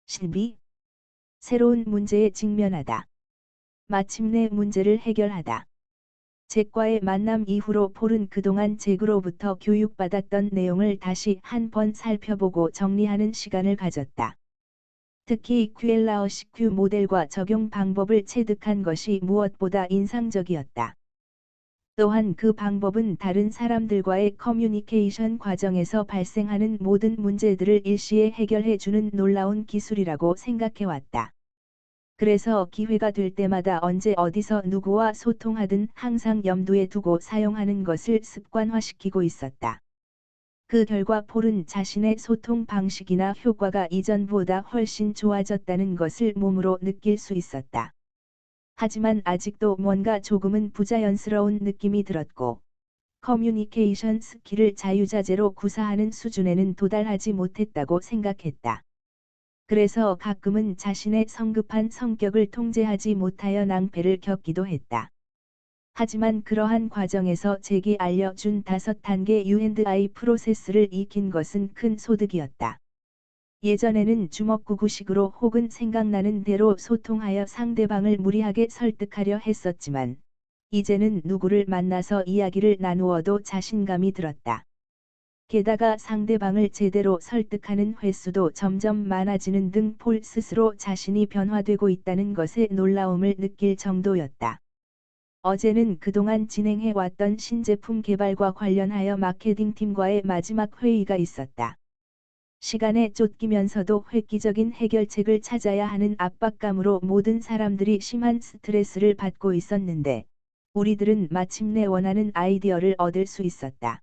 12. 새로운 문제에 직면하다. 마침내 문제를 해결하다. 잭과의 만남 이후로 폴은 그동안 잭으로부터 교육받았던 내용을 다시 한 번 살펴보고 정리하는 시간을 가졌다. 특히 퀼라어시큐 모델과 적용 방법을 체득한 것이 무엇보다 인상적이었다. 또한 그 방법은 다른 사람들과의 커뮤니케이션 과정에서 발생하는 모든 문제들을 일시에 해결해주는 놀라운 기술이라고 생각해왔다. 그래서 기회가 될 때마다 언제 어디서 누구와 소통하든 항상 염두에 두고 사용하는 것을 습관화시키고 있었다. 그 결과 폴은 자신의 소통 방식이나 효과가 이전보다 훨씬 좋아졌다는 것을 몸으로 느낄 수 있었다. 하지만 아직도 뭔가 조금은 부자연스러운 느낌이 들었고, 커뮤니케이션 스킬을 자유자재로 구사하는 수준에는 도달하지 못했다고 생각했다. 그래서 가끔은 자신의 성급한 성격을 통제하지 못하여 낭패를 겪기도 했다. 하지만 그러한 과정에서 잭이 알려준 5단계 U&I 프로세스를 익힌 것은 큰 소득이었다. 예전에는 주먹구구식으로 혹은 생각나는 대로 소통하여 상대방을 무리하게 설득하려 했었지만, 이제는 누구를 만나서 이야기를 나누어도 자신감이 들었다. 게다가 상대방을 제대로 설득하는 횟수도 점점 많아지는 등 폴 스스로 자신이 변화되고 있다는 것에 놀라움을 느낄 정도였다. 어제는 그동안 진행해왔던 신제품 개발과 관련하여 마케팅팀과의 마지막 회의가 있었다. 시간에 쫓기면서도 획기적인 해결책을 찾아야 하는 압박감으로 모든 사람들이 심한 스트레스를 받고 있었는데, 우리들은 마침내 원하는 아이디어를 얻을 수 있었다.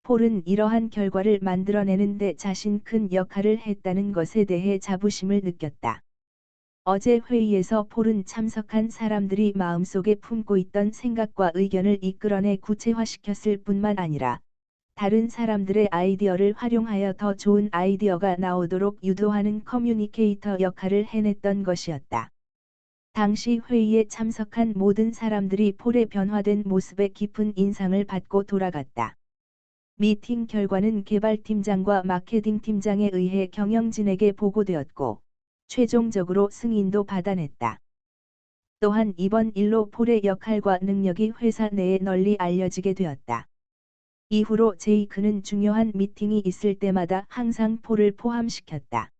폴은 이러한 결과를 만들어내는데 자신 큰 역할을 했다는 것에 대해 자부심을 느꼈다. 어제 회의에서 폴은 참석한 사람들이 마음속에 품고 있던 생각과 의견을 이끌어내 구체화시켰을 뿐만 아니라, 다른 사람들의 아이디어를 활용하여 더 좋은 아이디어가 나오도록 유도하는 커뮤니케이터 역할을 해냈던 것이었다. 당시 회의에 참석한 모든 사람들이 폴의 변화된 모습에 깊은 인상을 받고 돌아갔다. 미팅 결과는 개발팀장과 마케팅팀장에 의해 경영진에게 보고되었고, 최종적으로 승인도 받아냈다. 또한 이번 일로 폴의 역할과 능력이 회사 내에 널리 알려지게 되었다. 이후로 제이크는 중요한 미팅이 있을 때마다 항상 폴을 포함시켰다.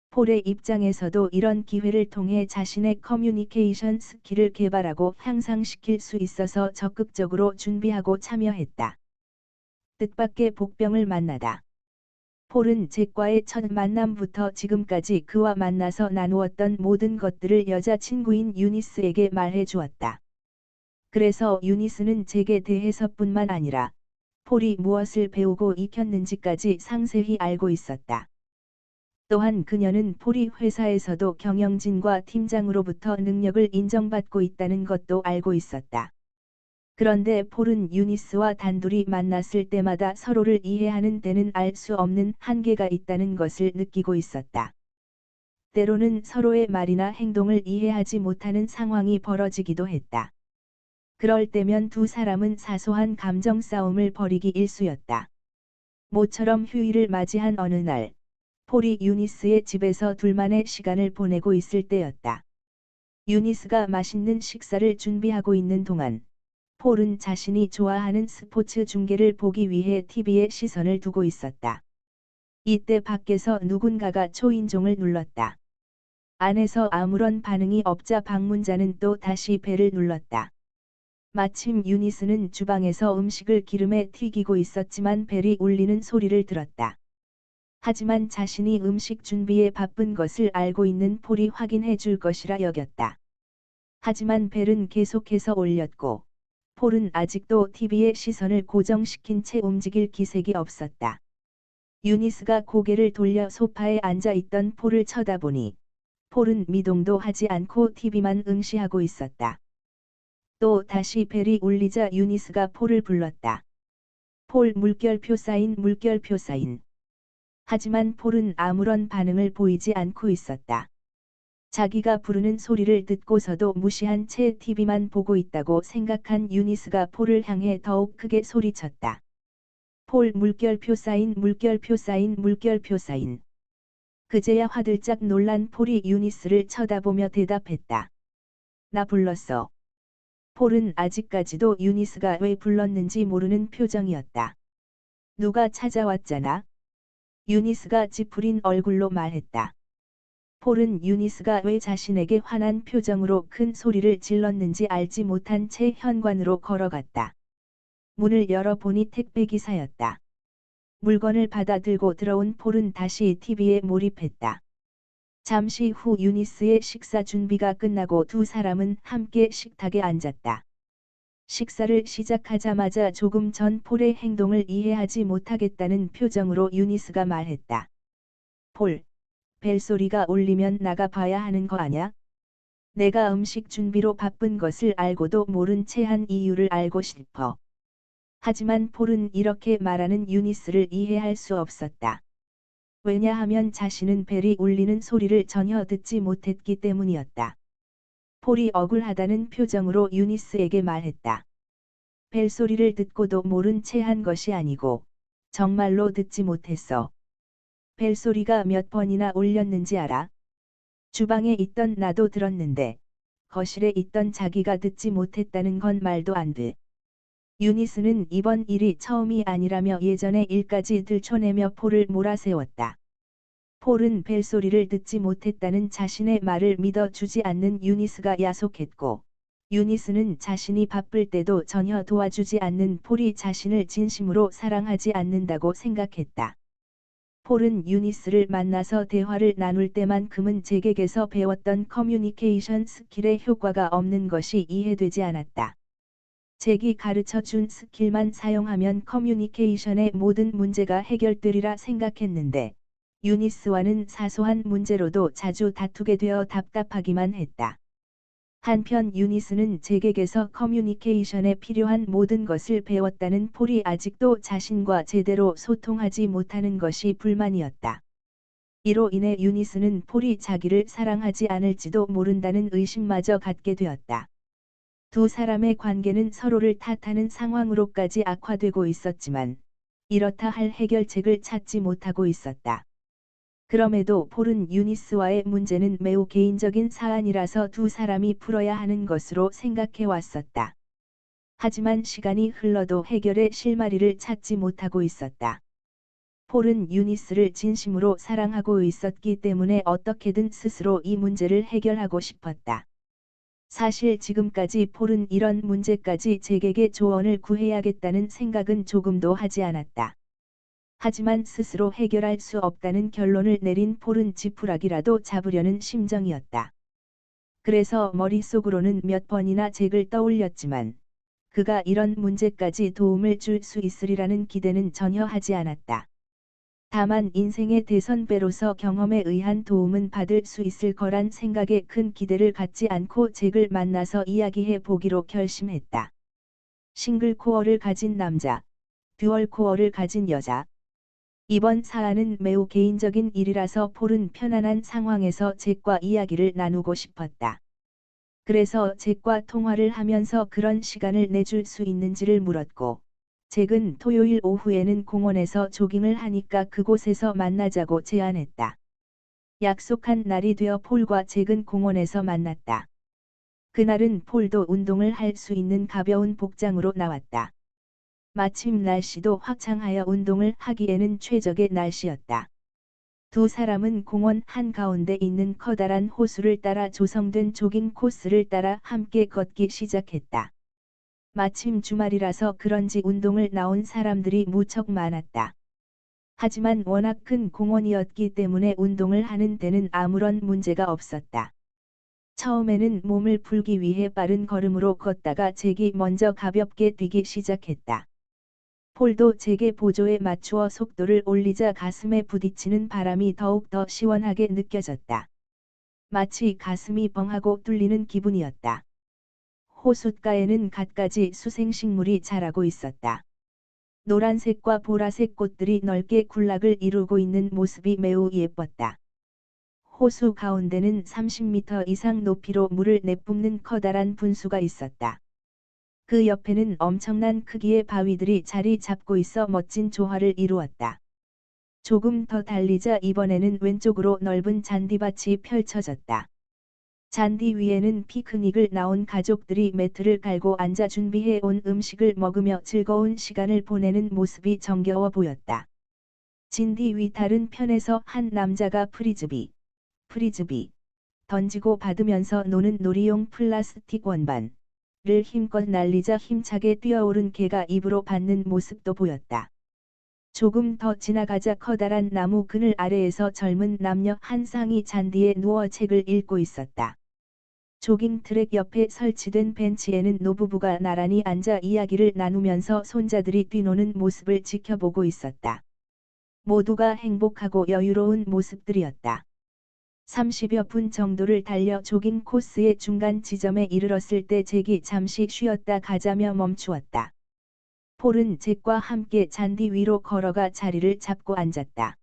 폴의 입장에서도 이런 기회를 통해 자신의 커뮤니케이션 스킬을 개발하고 향상시킬 수 있어서 적극적으로 준비하고 참여했다. 뜻밖의 복병을 만나다. 폴은 잭과의 첫 만남부터 지금까지 그와 만나서 나누었던 모든 것들을 여자친구인 유니스에게 말해 주었다. 그래서 유니스는 잭에 대해서뿐만 아니라 폴이 무엇을 배우고 익혔는지까지 상세히 알고 있었다. 또한 그녀는 폴이 회사에서도 경영진과 팀장으로부터 능력을 인정받고 있다는 것도 알고 있었다. 그런데 폴은 유니스와 단둘이 만났을 때마다 서로를 이해하는 데는 알 수 없는 한계가 있다는 것을 느끼고 있었다. 때로는 서로의 말이나 행동을 이해하지 못하는 상황이 벌어지기도 했다. 그럴 때면 두 사람은 사소한 감정 싸움을 벌이기 일쑤였다. 모처럼 휴일을 맞이한 어느 날, 폴이 유니스의 집에서 둘만의 시간을 보내고 있을 때였다. 유니스가 맛있는 식사를 준비하고 있는 동안, 폴은 자신이 좋아하는 스포츠 중계를 보기 위해 TV에 시선을 두고 있었다. 이때 밖에서 누군가가 초인종을 눌렀다. 안에서 아무런 반응이 없자 방문자는 또 다시 벨을 눌렀다. 마침 유니스는 주방에서 음식을 기름에 튀기고 있었지만 벨이 울리는 소리를 들었다. 하지만 자신이 음식 준비에 바쁜 것을 알고 있는 폴이 확인해 줄 것이라 여겼다. 하지만 벨은 계속해서 울렸고, 폴은 아직도 TV에 시선을 고정시킨 채 움직일 기색이 없었다. 유니스가 고개를 돌려 소파에 앉아 있던 폴을 쳐다보니, 폴은 미동도 하지 않고 TV만 응시하고 있었다. 또 다시 벨이 울리자 유니스가 폴을 불렀다. 폴 물결표 사인 물결표 사인. 하지만 폴은 아무런 반응을 보이지 않고 있었다. 자기가 부르는 소리를 듣고서도 무시한 채 TV만 보고 있다고 생각한 유니스가 폴을 향해 더욱 크게 소리쳤다. 폴 물결표 사인 물결표 사인 물결표 사인. 그제야 화들짝 놀란 폴이 유니스를 쳐다보며 대답했다. 나 불렀어. 폴은 아직까지도 유니스가 왜 불렀는지 모르는 표정이었다. 누가 찾아왔잖아. 유니스가 찌푸린 얼굴로 말했다. 폴은 유니스가 왜 자신에게 화난 표정으로 큰 소리를 질렀는지 알지 못한 채 현관으로 걸어갔다. 문을 열어보니 택배기사였다. 물건을 받아 들고 들어온 폴은 다시 TV에 몰입했다. 잠시 후 유니스의 식사 준비가 끝나고 두 사람은 함께 식탁에 앉았다. 식사를 시작하자마자 조금 전 폴의 행동을 이해하지 못하겠다는 표정으로 유니스가 말했다. 폴, 벨소리가 울리면 나가 봐야 하는 거 아냐? 내가 음식 준비로 바쁜 것을 알고도 모른 채 한 이유를 알고 싶어. 하지만 폴은 이렇게 말하는 유니스를 이해할 수 없었다. 왜냐하면 자신은 벨이 울리는 소리를 전혀 듣지 못했기 때문이었다. 폴이 억울하다는 표정으로 유니스에게 말했다. 벨소리를 듣고도 모른 채 한 것이 아니고 정말로 듣지 못했어. 벨소리가 몇 번이나 울렸는지 알아? 주방에 있던 나도 들었는데 거실에 있던 자기가 듣지 못했다는 건 말도 안 돼. 유니스는 이번 일이 처음이 아니라며 예전의 일까지 들춰내며 폴을 몰아세웠다. 폴은 벨소리를 듣지 못했다는 자신의 말을 믿어주지 않는 유니스가 야속했고, 유니스는 자신이 바쁠 때도 전혀 도와주지 않는 폴이 자신을 진심으로 사랑하지 않는다고 생각했다. 폴은 유니스를 만나서 대화를 나눌 때만큼은 제객에서 배웠던 커뮤니케이션 스킬의 효과가 없는 것이 이해되지 않았다. 잭이 가르쳐 준 스킬만 사용하면 커뮤니케이션의 모든 문제가 해결되리라 생각했는데, 유니스와는 사소한 문제로도 자주 다투게 되어 답답하기만 했다. 한편 유니스는 잭에게서 커뮤니케이션에 필요한 모든 것을 배웠다는 폴이 아직도 자신과 제대로 소통하지 못하는 것이 불만이었다. 이로 인해 유니스는 폴이 자기를 사랑하지 않을지도 모른다는 의심마저 갖게 되었다. 두 사람의 관계는 서로를 탓하는 상황으로까지 악화되고 있었지만, 이렇다 할 해결책을 찾지 못하고 있었다. 그럼에도 폴은 유니스와의 문제는 매우 개인적인 사안이라서 두 사람이 풀어야 하는 것으로 생각해 왔었다. 하지만 시간이 흘러도 해결의 실마리를 찾지 못하고 있었다. 폴은 유니스를 진심으로 사랑하고 있었기 때문에 어떻게든 스스로 이 문제를 해결하고 싶었다. 사실 지금까지 폴은 이런 문제까지 잭에게 조언을 구해야겠다는 생각은 조금도 하지 않았다. 하지만 스스로 해결할 수 없다는 결론을 내린 폴은 지푸라기라도 잡으려는 심정이었다. 그래서 머릿속으로는 몇 번이나 잭을 떠올렸지만 그가 이런 문제까지 도움을 줄 수 있으리라는 기대는 전혀 하지 않았다. 다만 인생의 대선배로서 경험에 의한 도움은 받을 수 있을 거란 생각에 큰 기대를 갖지 않고 잭을 만나서 이야기해 보기로 결심했다. 싱글 코어를 가진 남자, 듀얼 코어를 가진 여자. 이번 사안은 매우 개인적인 일이라서 폴은 편안한 상황에서 잭과 이야기를 나누고 싶었다. 그래서 잭과 통화를 하면서 그런 시간을 내줄 수 있는지를 물었고, 잭은 토요일 오후에는 공원에서 조깅을 하니까 그곳에서 만나자고 제안했다. 약속한 날이 되어 폴과 잭은 공원에서 만났다. 그날은 폴도 운동을 할 수 있는 가벼운 복장으로 나왔다. 마침 날씨도 화창하여 운동을 하기에는 최적의 날씨였다. 두 사람은 공원 한가운데 있는 커다란 호수를 따라 조성된 조깅 코스를 따라 함께 걷기 시작했다. 마침 주말이라서 그런지 운동을 나온 사람들이 무척 많았다. 하지만 워낙 큰 공원이었기 때문에 운동을 하는 데는 아무런 문제가 없었다. 처음에는 몸을 풀기 위해 빠른 걸음으로 걷다가 잭이 먼저 가볍게 뛰기 시작했다. 폴도 잭의 보조에 맞추어 속도를 올리자 가슴에 부딪히는 바람이 더욱 더 시원하게 느껴졌다. 마치 가슴이 벙하고 뚫리는 기분이었다. 호숫가에는 갖가지 수생식물이 자라고 있었다. 노란색과 보라색 꽃들이 넓게 군락을 이루고 있는 모습이 매우 예뻤다. 호수 가운데는 30m 이상 높이로 물을 내뿜는 커다란 분수가 있었다. 그 옆에는 엄청난 크기의 바위들이 자리 잡고 있어 멋진 조화를 이루었다. 조금 더 달리자 이번에는 왼쪽으로 넓은 잔디밭이 펼쳐졌다. 잔디 위에는 피크닉을 나온 가족들이 매트를 깔고 앉아 준비해 온 음식을 먹으며 즐거운 시간을 보내는 모습이 정겨워 보였다. 진디 위 다른 편에서 한 남자가 프리즈비 던지고 받으면서 노는 놀이용 플라스틱 원반을 힘껏 날리자 힘차게 뛰어오른 개가 입으로 받는 모습도 보였다. 조금 더 지나가자 커다란 나무 그늘 아래에서 젊은 남녀 한 쌍이 잔디에 누워 책을 읽고 있었다. 조깅 트랙 옆에 설치된 벤치에는 노부부가 나란히 앉아 이야기를 나누면서 손자들이 뛰노는 모습을 지켜보고 있었다. 모두가 행복하고 여유로운 모습들이었다. 30여 분 정도를 달려 조깅 코스의 중간 지점에 이르렀을 때 잭이 잠시 쉬었다 가자며 멈추었다. 폴은 잭과 함께 잔디 위로 걸어가 자리를 잡고 앉았다.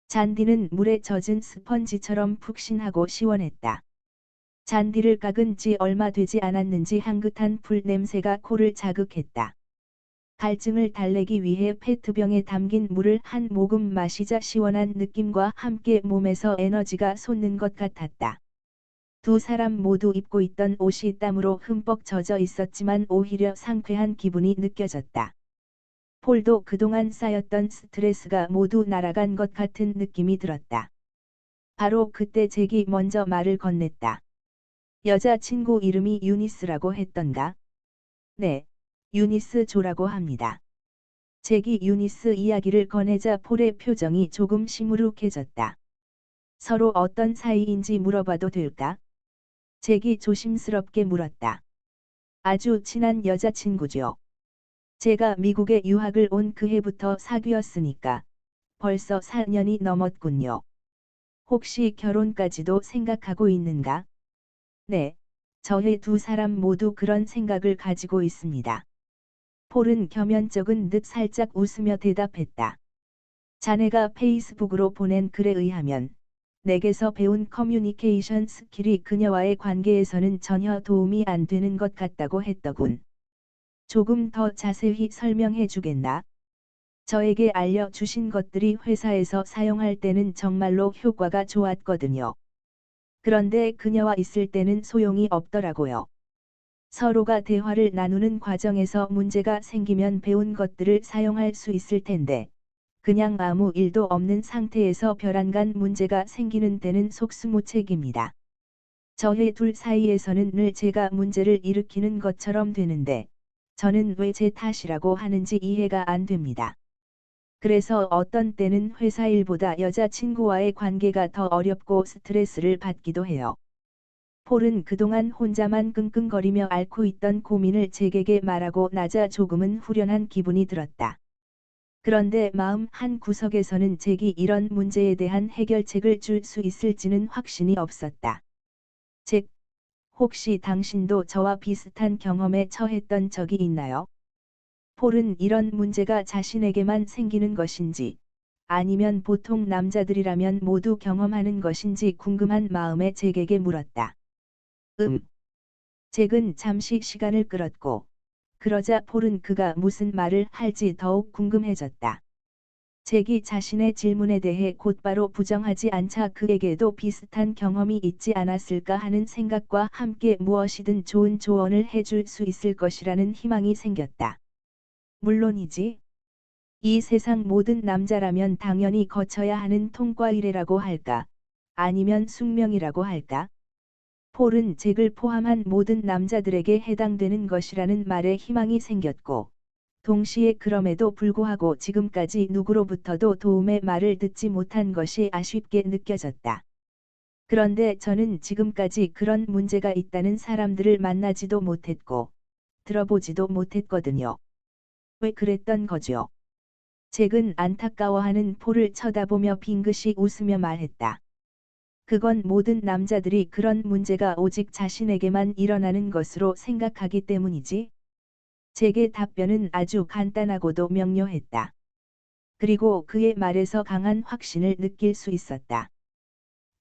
잔디는 물에 젖은 스펀지처럼 푹신하고 시원했다. 잔디를 깎은 지 얼마 되지 않았는지 향긋한 풀 냄새가 코를 자극했다. 갈증을 달래기 위해 페트병에 담긴 물을 한 모금 마시자 시원한 느낌과 함께 몸에서 에너지가 솟는 것 같았다. 두 사람 모두 입고 있던 옷이 땀으로 흠뻑 젖어 있었지만 오히려 상쾌한 기분이 느껴졌다. 폴도 그동안 쌓였던 스트레스가 모두 날아간 것 같은 느낌이 들었다. 바로 그때 잭이 먼저 말을 건넸다. 여자친구 이름이 유니스라고 했던가? 네, 유니스 조라고 합니다. 잭이 유니스 이야기를 꺼내자 폴의 표정이 조금 시무룩해졌다. 서로 어떤 사이인지 물어봐도 될까? 잭이 조심스럽게 물었다. 아주 친한 여자친구죠. 제가 미국에 유학을 온 그 해부터 사귀었으니까 벌써 4년이 넘었군요. 혹시 결혼까지도 생각하고 있는가? 네, 저희 두 사람 모두 그런 생각을 가지고 있습니다. 폴은 겸연쩍은 듯 살짝 웃으며 대답했다. 자네가 페이스북으로 보낸 글에 의하면 내게서 배운 커뮤니케이션 스킬이 그녀와의 관계에서는 전혀 도움이 안 되는 것 같다고 했더군. 조금 더 자세히 설명해 주겠나? 저에게 알려주신 것들이 회사에서 사용할 때는 정말로 효과가 좋았거든요. 그런데 그녀와 있을 때는 소용이 없더라고요. 서로가 대화를 나누는 과정에서 문제가 생기면 배운 것들을 사용할 수 있을 텐데, 그냥 아무 일도 없는 상태에서 별안간 문제가 생기는 데는 속수무책입니다. 저희 둘 사이에서는 늘 제가 문제를 일으키는 것처럼 되는데, 저는 왜 제 탓이라고 하는지 이해가 안 됩니다. 그래서 어떤 때는 회사 일보다 여자친구와의 관계가 더 어렵고 스트레스를 받기도 해요. 폴은 그동안 혼자만 끙끙거리며 앓고 있던 고민을 잭에게 말하고 나자 조금은 후련한 기분이 들었다. 그런데 마음 한 구석에서는 잭이 이런 문제에 대한 해결책을 줄 수 있을지는 확신이 없었다. 잭, 혹시 당신도 저와 비슷한 경험에 처했던 적이 있나요? 폴은 이런 문제가 자신에게만 생기는 것인지, 아니면 보통 남자들이라면 모두 경험하는 것인지 궁금한 마음에 잭에게 물었다. 잭은 잠시 시간을 끌었고, 그러자 폴은 그가 무슨 말을 할지 더욱 궁금해졌다. 잭이 자신의 질문에 대해 곧바로 부정하지 않자 그에게도 비슷한 경험이 있지 않았을까 하는 생각과 함께 무엇이든 좋은 조언을 해줄 수 있을 것이라는 희망이 생겼다. 물론이지. 이 세상 모든 남자라면 당연히 거쳐야 하는 통과의례라고 할까? 아니면 숙명이라고 할까? 폴은 잭을 포함한 모든 남자들에게 해당되는 것이라는 말에 희망이 생겼고, 동시에 그럼에도 불구하고 지금까지 누구로부터도 도움의 말을 듣지 못한 것이 아쉽게 느껴졌다. 그런데 저는 지금까지 그런 문제가 있다는 사람들을 만나지도 못했고, 들어보지도 못했거든요. 왜 그랬던 거죠? 잭은 안타까워하는 폴을 쳐다보며 빙긋이 웃으며 말했다. 그건 모든 남자들이 그런 문제가 오직 자신에게만 일어나는 것으로 생각하기 때문이지. 잭의 답변은 아주 간단하고도 명료했다. 그리고 그의 말에서 강한 확신을 느낄 수 있었다.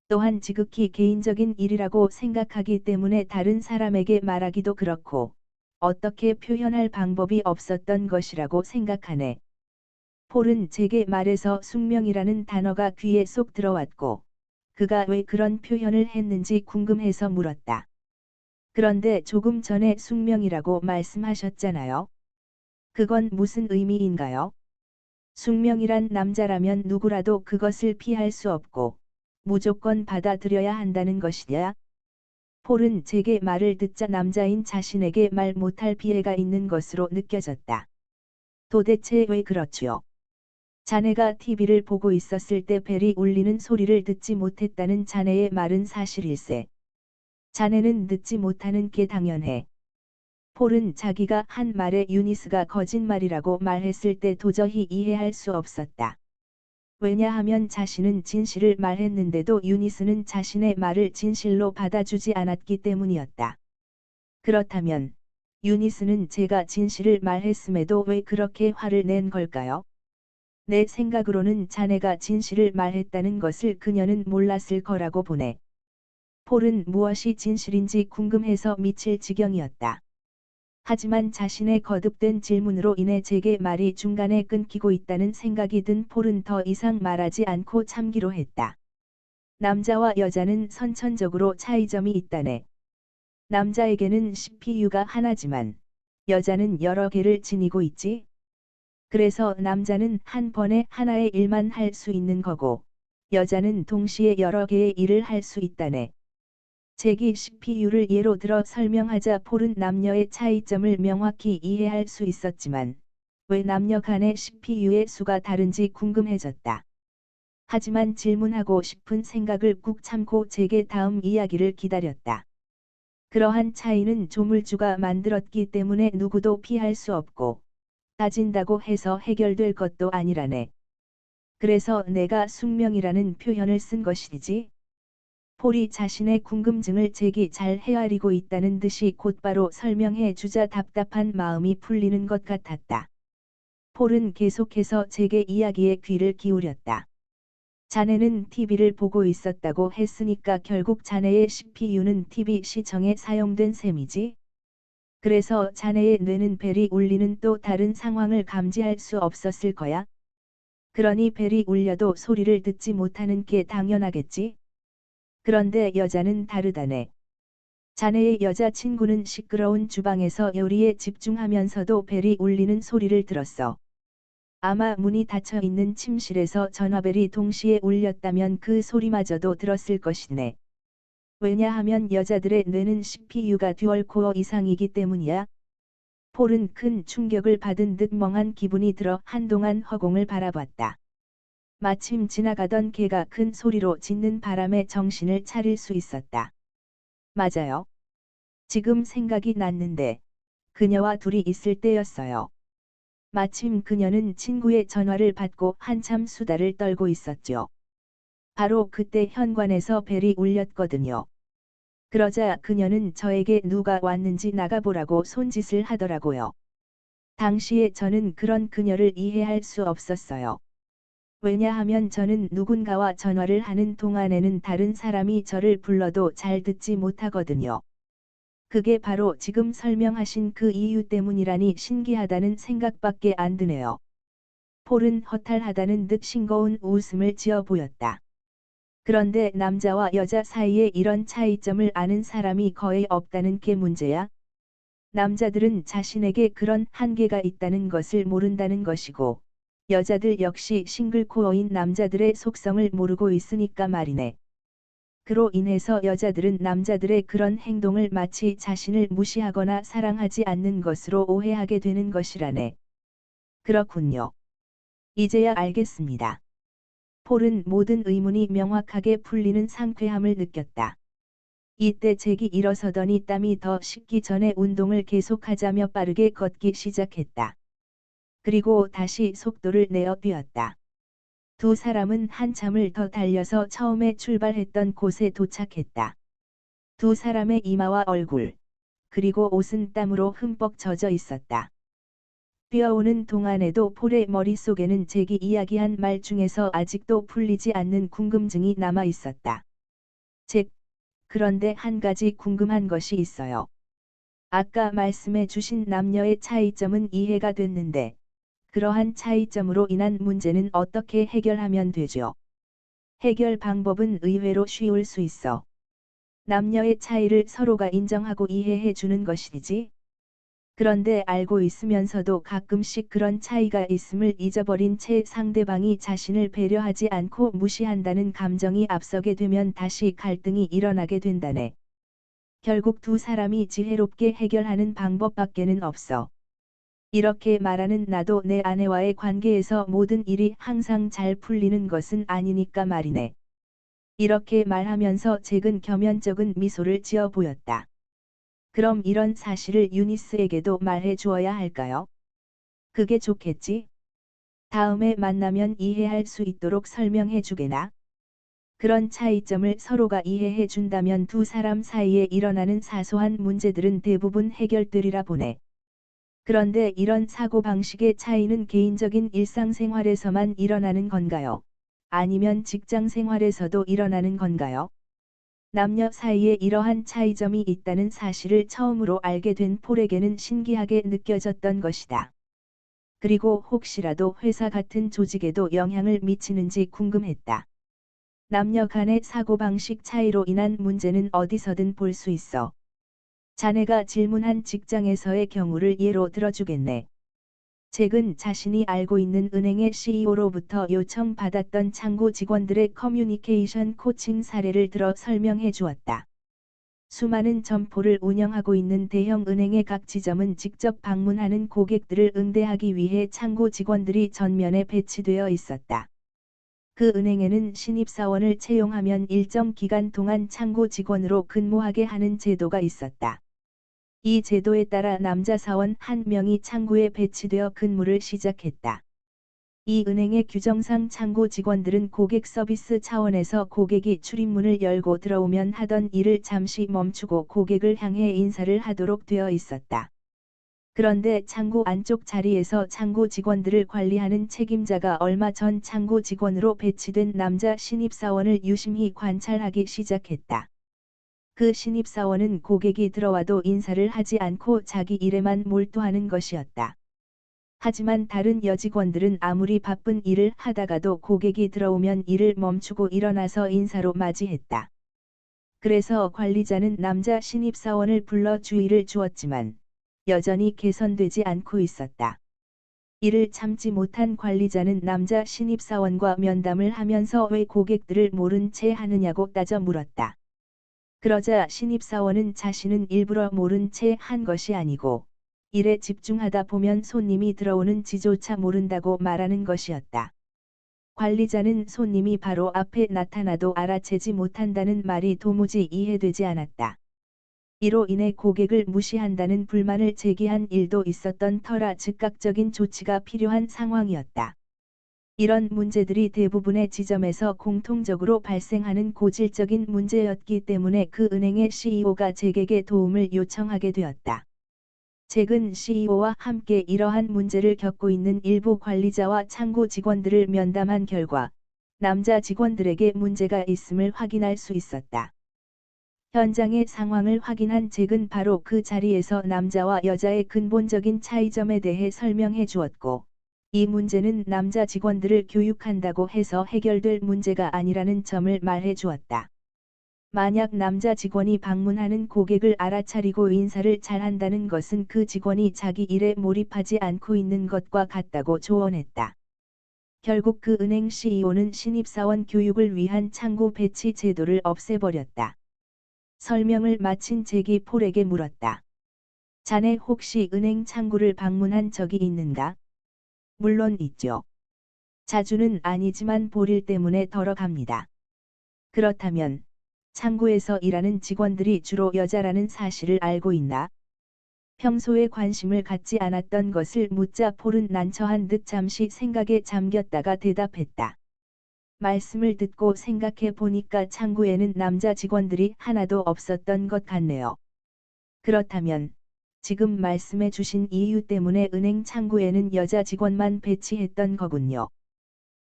또한 지극히 개인적인 일이라고 생각하기 때문에 다른 사람에게 말하기도 그렇고, 어떻게 표현할 방법이 없었던 것이라고 생각하네. 폴은 제게 말에서 숙명이라는 단어가 귀에 쏙 들어왔고, 그가 왜 그런 표현을 했는지 궁금해서 물었다. 그런데 조금 전에 숙명이라고 말씀하셨잖아요. 그건 무슨 의미인가요? 숙명이란 남자라면 누구라도 그것을 피할 수 없고, 무조건 받아들여야 한다는 것이냐? 폴은 제게 말을 듣자 남자인 자신에게 말 못할 피해가 있는 것으로 느껴졌다. 도대체 왜 그렇지요? 자네가 TV를 보고 있었을 때 벨이 울리는 소리를 듣지 못했다는 자네의 말은 사실일세. 자네는 듣지 못하는 게 당연해. 폴은 자기가 한 말에 유니스가 거짓말이라고 말했을 때 도저히 이해할 수 없었다. 왜냐하면 자신은 진실을 말했는데도 유니스는 자신의 말을 진실로 받아주지 않았기 때문이었다. 그렇다면 유니스는 제가 진실을 말했음에도 왜 그렇게 화를 낸 걸까요? 내 생각으로는 자네가 진실을 말했다는 것을 그녀는 몰랐을 거라고 보네. 폴은 무엇이 진실인지 궁금해서 미칠 지경이었다. 하지만 자신의 거듭된 질문으로 인해 제게 말이 중간에 끊기고 있다는 생각이 든 폴은 더 이상 말하지 않고 참기로 했다. 남자와 여자는 선천적으로 차이점이 있다네. 남자에게는 CPU가 하나지만 여자는 여러 개를 지니고 있지. 그래서 남자는 한 번에 하나의 일만 할 수 있는 거고, 여자는 동시에 여러 개의 일을 할 수 있다네. 제기 CPU를 예로 들어 설명하자 폴은 남녀의 차이점을 명확히 이해할 수 있었지만, 왜 남녀 간의 CPU의 수가 다른지 궁금해졌다. 하지만 질문하고 싶은 생각을 꾹 참고 제게 다음 이야기를 기다렸다. 그러한 차이는 조물주가 만들었기 때문에 누구도 피할 수 없고, 따진다고 해서 해결될 것도 아니라네. 그래서 내가 숙명이라는 표현을 쓴 것이지. 폴이 자신의 궁금증을 제기 잘 헤아리고 있다는 듯이 곧바로 설명해 주자 답답한 마음이 풀리는 것 같았다. 폴은 계속해서 제게 이야기에 귀를 기울였다. 자네는 TV를 보고 있었다고 했으니까 결국 자네의 CPU는 TV 시청에 사용된 셈이지? 그래서 자네의 뇌는 벨이 울리는 또 다른 상황을 감지할 수 없었을 거야? 그러니 벨이 울려도 소리를 듣지 못하는 게 당연하겠지? 그런데 여자는 다르다네. 자네의 여자친구는 시끄러운 주방에서 요리에 집중하면서도 벨이 울리는 소리를 들었어. 아마 문이 닫혀 있는 침실에서 전화벨이 동시에 울렸다면 그 소리마저도 들었을 것이네. 왜냐하면 여자들의 뇌는 CPU가 듀얼코어 이상이기 때문이야. 폴은 큰 충격을 받은 듯 멍한 기분이 들어 한동안 허공을 바라봤다. 마침 지나가던 개가 큰 소리로 짖는 바람에 정신을 차릴 수 있었다. 맞아요. 지금 생각이 났는데, 그녀와 둘이 있을 때였어요. 마침 그녀는 친구의 전화를 받고 한참 수다를 떨고 있었죠. 바로 그때 현관에서 벨이 울렸거든요. 그러자 그녀는 저에게 누가 왔는지 나가보라고 손짓을 하더라고요. 당시에 저는 그런 그녀를 이해할 수 없었어요. 왜냐하면 저는 누군가와 전화를 하는 동안에는 다른 사람이 저를 불러도 잘 듣지 못하거든요. 그게 바로 지금 설명하신 그 이유 때문이라니 신기하다는 생각밖에 안 드네요. 폴은 허탈하다는 듯 싱거운 웃음을 지어 보였다. 그런데 남자와 여자 사이에 이런 차이점을 아는 사람이 거의 없다는 게 문제야. 남자들은 자신에게 그런 한계가 있다는 것을 모른다는 것이고, 여자들 역시 싱글코어인 남자들의 속성을 모르고 있으니까 말이네. 그로 인해서 여자들은 남자들의 그런 행동을 마치 자신을 무시하거나 사랑하지 않는 것으로 오해하게 되는 것이라네. 그렇군요. 이제야 알겠습니다. 폴은 모든 의문이 명확하게 풀리는 상쾌함을 느꼈다. 이때 잭이 일어서더니 땀이 더 식기 전에 운동을 계속하자며 빠르게 걷기 시작했다. 그리고 다시 속도를 내어 뛰었다. 두 사람은 한참을 더 달려서 처음에 출발했던 곳에 도착했다. 두 사람의 이마와 얼굴, 그리고 옷은 땀으로 흠뻑 젖어 있었다. 뛰어오는 동안에도 폴의 머릿속에는 잭이 이야기한 말 중에서 아직도 풀리지 않는 궁금증이 남아 있었다. 잭, 그런데 한 가지 궁금한 것이 있어요. 아까 말씀해 주신 남녀의 차이점은 이해가 됐는데, 그러한 차이점으로 인한 문제는 어떻게 해결하면 되죠? 해결 방법은 의외로 쉬울 수 있어. 남녀의 차이를 서로가 인정하고 이해해 주는 것이지. 그런데 알고 있으면서도 가끔씩 그런 차이가 있음을 잊어버린 채 상대방이 자신을 배려하지 않고 무시한다는 감정이 앞서게 되면 다시 갈등이 일어나게 된다네. 결국 두 사람이 지혜롭게 해결하는 방법밖에는 없어. 이렇게 말하는 나도 내 아내와의 관계에서 모든 일이 항상 잘 풀리는 것은 아니니까 말이네. 이렇게 말하면서 잭은 겸연쩍은 미소를 지어 보였다. 그럼 이런 사실을 유니스에게도 말해 주어야 할까요? 그게 좋겠지? 다음에 만나면 이해할 수 있도록 설명해 주게나? 그런 차이점을 서로가 이해해 준다면 두 사람 사이에 일어나는 사소한 문제들은 대부분 해결되리라 보네. 그런데 이런 사고방식의 차이는 개인적인 일상생활에서만 일어나는 건가요? 아니면 직장생활에서도 일어나는 건가요? 남녀 사이에 이러한 차이점이 있다는 사실을 처음으로 알게 된 폴에게는 신기하게 느껴졌던 것이다. 그리고 혹시라도 회사 같은 조직에도 영향을 미치는지 궁금했다. 남녀 간의 사고방식 차이로 인한 문제는 어디서든 볼 수 있어. 자네가 질문한 직장에서의 경우를 예로 들어주겠네. 잭은 자신이 알고 있는 은행의 CEO로부터 요청받았던 창구 직원들의 커뮤니케이션 코칭 사례를 들어 설명해 주었다. 수많은 점포를 운영하고 있는 대형 은행의 각 지점은 직접 방문하는 고객들을 응대하기 위해 창구 직원들이 전면에 배치되어 있었다. 그 은행에는 신입사원을 채용하면 일정 기간 동안 창구 직원으로 근무하게 하는 제도가 있었다. 이 제도에 따라 남자 사원 1명이 창구에 배치되어 근무를 시작했다. 이 은행의 규정상 창구 직원들은 고객 서비스 차원에서 고객이 출입문을 열고 들어오면 하던 일을 잠시 멈추고 고객을 향해 인사를 하도록 되어 있었다. 그런데 창구 안쪽 자리에서 창구 직원들을 관리하는 책임자가 얼마 전 창구 직원으로 배치된 남자 신입사원을 유심히 관찰하기 시작했다. 그 신입사원은 고객이 들어와도 인사를 하지 않고 자기 일에만 몰두하는 것이었다. 하지만 다른 여직원들은 아무리 바쁜 일을 하다가도 고객이 들어오면 일을 멈추고 일어나서 인사로 맞이했다. 그래서 관리자는 남자 신입사원을 불러 주의를 주었지만 여전히 개선되지 않고 있었다. 이를 참지 못한 관리자는 남자 신입사원과 면담을 하면서 왜 고객들을 모른 채 하느냐고 따져 물었다. 그러자 신입사원은 자신은 일부러 모른 채 한 것이 아니고 일에 집중하다 보면 손님이 들어오는 지조차 모른다고 말하는 것이었다. 관리자는 손님이 바로 앞에 나타나도 알아채지 못한다는 말이 도무지 이해되지 않았다. 이로 인해 고객을 무시한다는 불만을 제기한 일도 있었던 터라 즉각적인 조치가 필요한 상황이었다. 이런 문제들이 대부분의 지점에서 공통적으로 발생하는 고질적인 문제였기 때문에 그 은행의 CEO가 잭에게 도움을 요청하게 되었다. 잭은 CEO와 함께 이러한 문제를 겪고 있는 일부 관리자와 창구 직원들을 면담한 결과 남자 직원들에게 문제가 있음을 확인할 수 있었다. 현장의 상황을 확인한 잭은 바로 그 자리에서 남자와 여자의 근본적인 차이점에 대해 설명해 주었고 이 문제는 남자 직원들을 교육한다고 해서 해결될 문제가 아니라는 점을 말해 주었다. 만약 남자 직원이 방문하는 고객을 알아차리고 인사를 잘한다는 것은 그 직원이 자기 일에 몰입하지 않고 있는 것과 같다고 조언했다. 결국 그 은행 CEO는 신입사원 교육을 위한 창구 배치 제도를 없애버렸다. 설명을 마친 잭이 폴에게 물었다. 자네 혹시 은행 창구를 방문한 적이 있는가? 물론 있죠. 자주는 아니지만 볼일 때문에 덜어갑니다. 그렇다면 창구에서 일하는 직원들이 주로 여자라는 사실을 알고 있나? 평소에 관심을 갖지 않았던 것을 묻자 폴은 난처한 듯 잠시 생각에 잠겼다가 대답했다. 말씀을 듣고 생각해 보니까 창구에는 남자 직원들이 하나도 없었던 것 같네요. 그렇다면 지금 말씀해 주신 이유 때문에 은행 창구에는 여자 직원만 배치했던 거군요.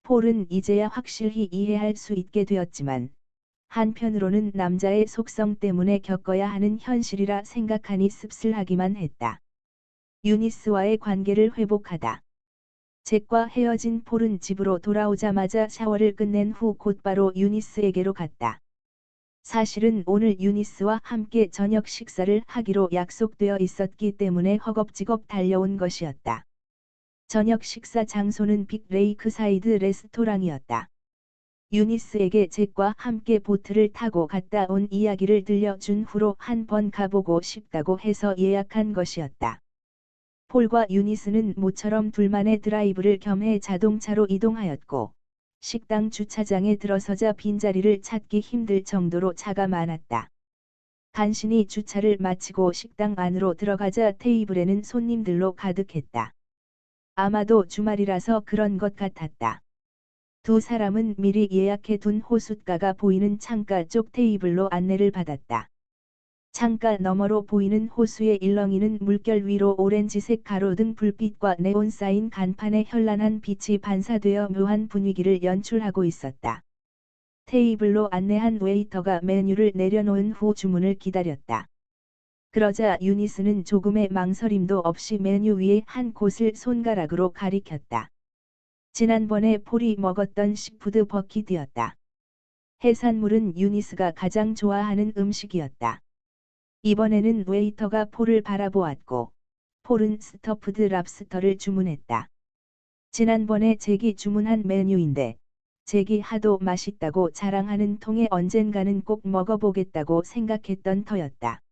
폴은 이제야 확실히 이해할 수 있게 되었지만 한편으로는 남자의 속성 때문에 겪어야 하는 현실이라 생각하니 씁쓸하기만 했다. 유니스와의 관계를 회복하다. 잭과 헤어진 폴은 집으로 돌아오자마자 샤워를 끝낸 후 곧바로 유니스에게로 갔다. 사실은 오늘 유니스와 함께 저녁 식사를 하기로 약속되어 있었기 때문에 허겁지겁 달려온 것이었다. 저녁 식사 장소는 빅 레이크 사이드 레스토랑이었다. 유니스에게 잭과 함께 보트를 타고 갔다 온 이야기를 들려준 후로 한 번 가보고 싶다고 해서 예약한 것이었다. 폴과 유니스는 모처럼 둘만의 드라이브를 겸해 자동차로 이동하였고, 식당 주차장에 들어서자 빈자리를 찾기 힘들 정도로 차가 많았다. 간신히 주차를 마치고 식당 안으로 들어가자 테이블에는 손님들로 가득했다. 아마도 주말이라서 그런 것 같았다. 두 사람은 미리 예약해둔 호숫가가 보이는 창가 쪽 테이블로 안내를 받았다. 창가 너머로 보이는 호수의 일렁이는 물결 위로 오렌지색 가로등 불빛과 네온 사인 간판에 현란한 빛이 반사되어 묘한 분위기를 연출하고 있었다. 테이블로 안내한 웨이터가 메뉴를 내려놓은 후 주문을 기다렸다. 그러자 유니스는 조금의 망설임도 없이 메뉴 위에 한 곳을 손가락으로 가리켰다. 지난번에 폴이 먹었던 시푸드 버킷이었다. 해산물은 유니스가 가장 좋아하는 음식이었다. 이번에는 웨이터가 폴을 바라보았고, 폴은 스터프드 랍스터를 주문했다. 지난번에 잭이 주문한 메뉴인데, 잭이 하도 맛있다고 자랑하는 통에 언젠가는 꼭 먹어보겠다고 생각했던 터였다.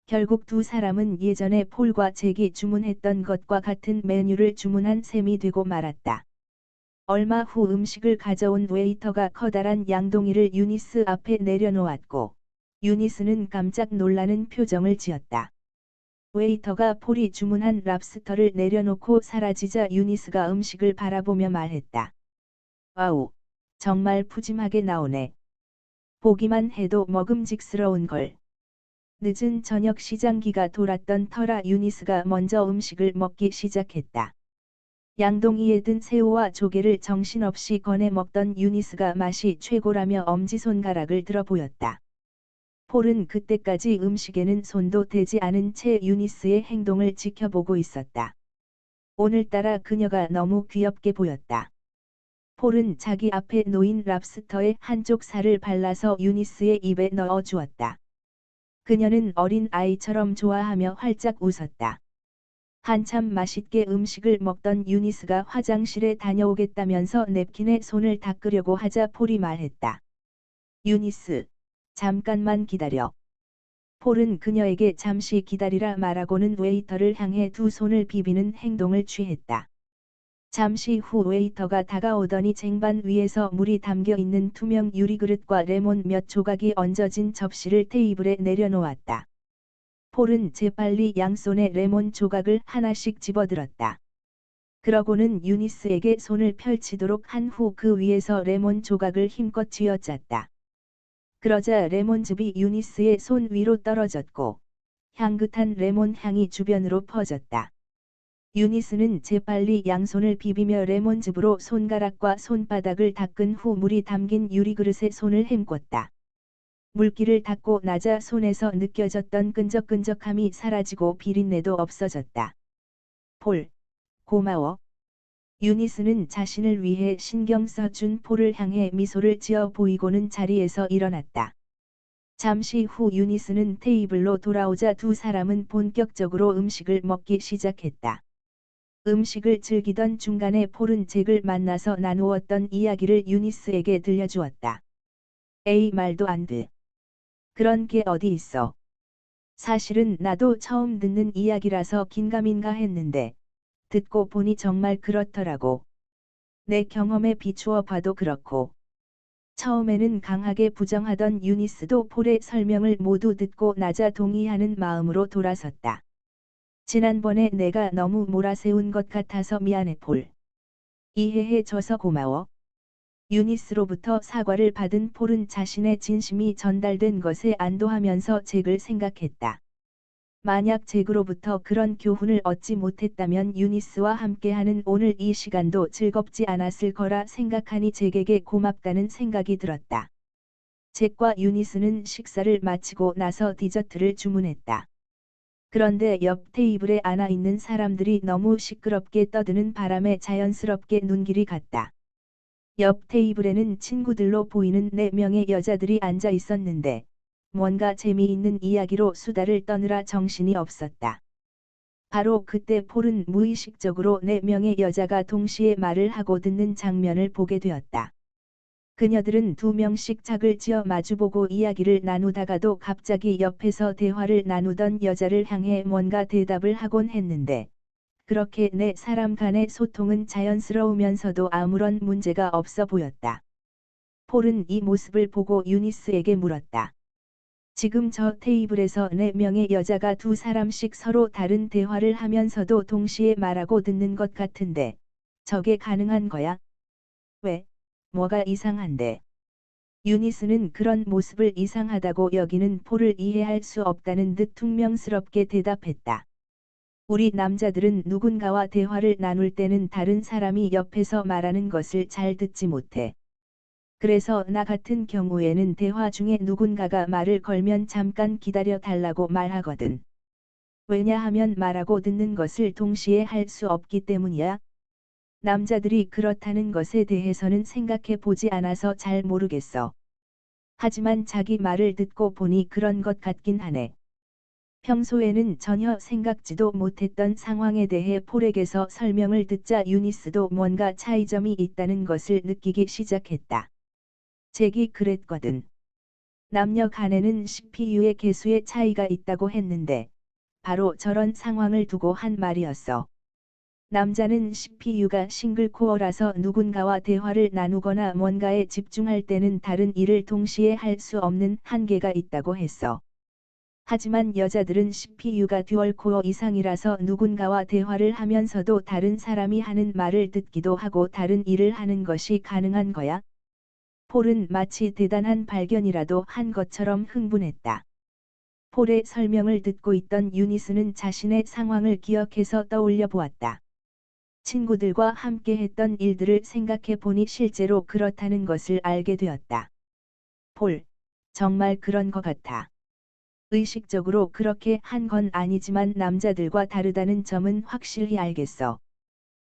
결국 두 사람은 예전에 폴과 잭이 주문했던 것과 같은 메뉴를 주문한 셈이 되고 말았다. 얼마 후 음식을 가져온 웨이터가 커다란 양동이를 유니스 앞에 내려놓았고, 유니스는 깜짝 놀라는 표정을 지었다. 웨이터가 폴이 주문한 랍스터를 내려놓고 사라지자 유니스가 음식을 바라보며 말했다. 와우, 정말 푸짐하게 나오네. 보기만 해도 먹음직스러운걸. 늦은 저녁 시장기가 돌았던 터라 유니스가 먼저 음식을 먹기 시작했다. 양동이에 든 새우와 조개를 정신없이 꺼내 먹던 유니스가 맛이 최고라며 엄지손가락을 들어 보였다. 폴은 그때까지 음식에는 손도 대지 않은 채 유니스의 행동을 지켜보고 있었다. 오늘따라 그녀가 너무 귀엽게 보였다. 폴은 자기 앞에 놓인 랍스터의 한쪽 살을 발라서 유니스의 입에 넣어 주었다. 그녀는 어린 아이처럼 좋아하며 활짝 웃었다. 한참 맛있게 음식을 먹던 유니스가 화장실에 다녀오겠다면서 냅킨에 손을 닦으려고 하자 폴이 말했다. 유니스, 잠깐만 기다려. 폴은 그녀에게 잠시 기다리라 말하고는 웨이터를 향해 두 손을 비비는 행동을 취했다. 잠시 후 웨이터가 다가오더니 쟁반 위에서 물이 담겨 있는 투명 유리그릇과 레몬 몇 조각이 얹어진 접시를 테이블에 내려놓았다. 폴은 재빨리 양손에 레몬 조각을 하나씩 집어들었다. 그러고는 유니스에게 손을 펼치도록 한 후 그 위에서 레몬 조각을 힘껏 쥐어짰다. 그러자 레몬즙이 유니스의 손 위로 떨어졌고, 향긋한 레몬 향이 주변으로 퍼졌다. 유니스는 재빨리 양손을 비비며 레몬즙으로 손가락과 손바닥을 닦은 후 물이 담긴 유리그릇에 손을 헹궜다. 물기를 닦고 나자 손에서 느껴졌던 끈적끈적함이 사라지고 비린내도 없어졌다. 폴, 고마워. 유니스는 자신을 위해 신경 써준 폴을 향해 미소를 지어 보이고는 자리에서 일어났다. 잠시 후 유니스는 테이블로 돌아오자 두 사람은 본격적으로 음식을 먹기 시작했다. 음식을 즐기던 중간에 폴은 잭을 만나서 나누었던 이야기를 유니스에게 들려주었다. 에이 말도 안 돼. 그런 게 어디 있어. 사실은 나도 처음 듣는 이야기라서 긴가민가 했는데, 듣고 보니 정말 그렇더라고. 내 경험에 비추어 봐도 그렇고. 처음에는 강하게 부정하던 유니스도 폴의 설명을 모두 듣고 나자 동의하는 마음으로 돌아섰다. 지난번에 내가 너무 몰아세운 것 같아서 미안해 폴. 이해해 줘서 고마워. 유니스로부터 사과를 받은 폴은 자신의 진심이 전달된 것에 안도하면서 잭을 생각했다. 만약 잭으로부터 그런 교훈을 얻지 못했다면 유니스와 함께하는 오늘 이 시간도 즐겁지 않았을 거라 생각하니 잭에게 고맙다는 생각이 들었다. 잭과 유니스는 식사를 마치고 나서 디저트를 주문했다. 그런데 옆 테이블에 앉아 있는 사람들이 너무 시끄럽게 떠드는 바람에 자연스럽게 눈길이 갔다. 옆 테이블에는 친구들로 보이는 4명의 여자들이 앉아 있었는데 뭔가 재미있는 이야기로 수다를 떠느라 정신이 없었다. 바로 그때 폴은 무의식적으로 4명의 여자가 동시에 말을 하고 듣는 장면을 보게 되었다. 그녀들은 2명씩 짝을 지어 마주보고 이야기를 나누다가도 갑자기 옆에서 대화를 나누던 여자를 향해 뭔가 대답을 하곤 했는데 그렇게 4사람 간의 소통은 자연스러우면서도 아무런 문제가 없어 보였다. 폴은 이 모습을 보고 유니스에게 물었다. 지금 저 테이블에서 4명의 여자가 2사람씩 서로 다른 대화를 하면서도 동시에 말하고 듣는 것 같은데 저게 가능한 거야? 왜? 뭐가 이상한데? 유니스는 그런 모습을 이상하다고 여기는 폴을 이해할 수 없다는 듯 퉁명스럽게 대답했다. 우리 남자들은 누군가와 대화를 나눌 때는 다른 사람이 옆에서 말하는 것을 잘 듣지 못해. 그래서 나 같은 경우에는 대화 중에 누군가가 말을 걸면 잠깐 기다려 달라고 말하거든. 왜냐하면 말하고 듣는 것을 동시에 할 수 없기 때문이야. 남자들이 그렇다는 것에 대해서는 생각해 보지 않아서 잘 모르겠어. 하지만 자기 말을 듣고 보니 그런 것 같긴 하네. 평소에는 전혀 생각지도 못했던 상황에 대해 폴에게서 설명을 듣자 유니스도 뭔가 차이점이 있다는 것을 느끼기 시작했다. 잭이 그랬거든. 남녀 간에는 CPU의 개수의 차이가 있다고 했는데 바로 저런 상황을 두고 한 말이었어. 남자는 CPU가 싱글코어라서 누군가와 대화를 나누거나 뭔가에 집중할 때는 다른 일을 동시에 할 수 없는 한계가 있다고 했어. 하지만 여자들은 CPU가 듀얼코어 이상이라서 누군가와 대화를 하면서도 다른 사람이 하는 말을 듣기도 하고 다른 일을 하는 것이 가능한 거야. 폴은 마치 대단한 발견이라도 한 것처럼 흥분했다. 폴의 설명을 듣고 있던 유니스는 자신의 상황을 기억해서 떠올려 보았다. 친구들과 함께 했던 일들을 생각해 보니 실제로 그렇다는 것을 알게 되었다. 폴, 정말 그런 것 같아. 의식적으로 그렇게 한 건 아니지만 남자들과 다르다는 점은 확실히 알겠어.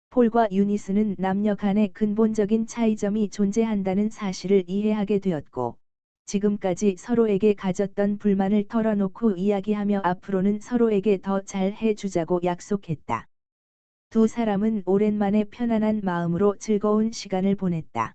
폴과 유니스는 남녀 간의 근본적인 차이점이 존재한다는 사실을 이해하게 되었고, 지금까지 서로에게 가졌던 불만을 털어놓고 이야기하며 앞으로는 서로에게 더 잘 해주자고 약속했다. 두 사람은 오랜만에 편안한 마음으로 즐거운 시간을 보냈다.